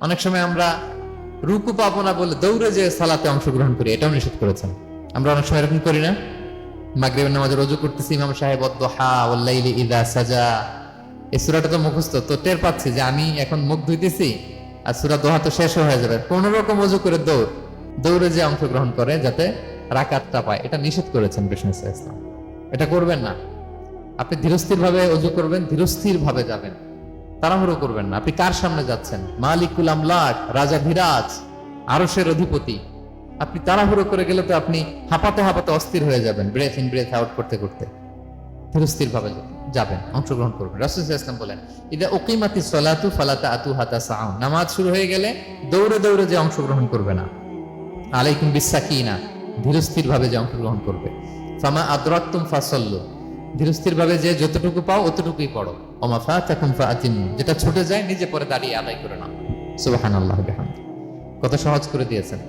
অনেক সময় আমরা রুকু পাবো না বলে দৌড়ে যে সালাতে অংশগ্রহণ করি, এটাও নিষেধ করেছেন। আমরা অনেক সময় এরকম করি না? মাগরিবের নামাজে রুজু করতেছি, ইমাম সাহেব ওয়াদ-দুহা ওয়াল-লাইলি ইযা সাজা, এই সূরাটা তো মুখস্থ, তো টের পাচ্ছি যে আমি এখন মুখ ধুইতেছি আর সূরা দোহা তো শেষ হয়ে যাবে, কোন রকম ওযু করে দৌড়ে যে অংশগ্রহণ করে যাতে রাকাতটা পায়, এটা নিষেধ করেছেন বিষ্ণু ইসলাম। এটা করবেন না। আপনি ধীরস্থির ভাবে ওযু করবেন, ধীরস্থির ভাবে যাবেন, তাড়াহুড়ো করবেন না। আপনি কার সামনে যাচ্ছেন? মালিকুল আমলাক, রাজা ধীরাজ, আরশের অধিপতি। আপনি তাড়াহুড়ো করে গেলে তো আপনি হাঁপাতে হাঁপাতে অস্থির হয়ে যাবেন, ব্রেথ ইন ব্রেথ আউট করতে করতে। ধীরস্থির ভাবে যাবেন, অংশগ্রহণ করবেন। রাসূল সাল্লাল্লাহু আলাইহি ওয়াসাল্লাম বলেন, ইদা উকিমাতিস সালাতু ফালা তা'তুহা তাসআউন, নামাজ শুরু হয়ে গেলে দৌড়ে দৌড়ে যে অংশগ্রহণ করবে না। আলাইকুম বিসাকিনা, ধীরস্থির ভাবে যে অংশগ্রহণ করবে। ফামা আদরাকতুম ফাসাল্লু, ধীরস্থির ভাবে যে যতটুকু পাও অতটুকুই পড়ো। ওমা ফাতাকুম ফাআতিমু, যেটা ছুটে যায় নিজে পরে দাঁড়িয়ে আদায় করে নাও। সুবহানাল্লাহি ওয়া বিহামদিহি। কত সহজ করে দিয়েছেন।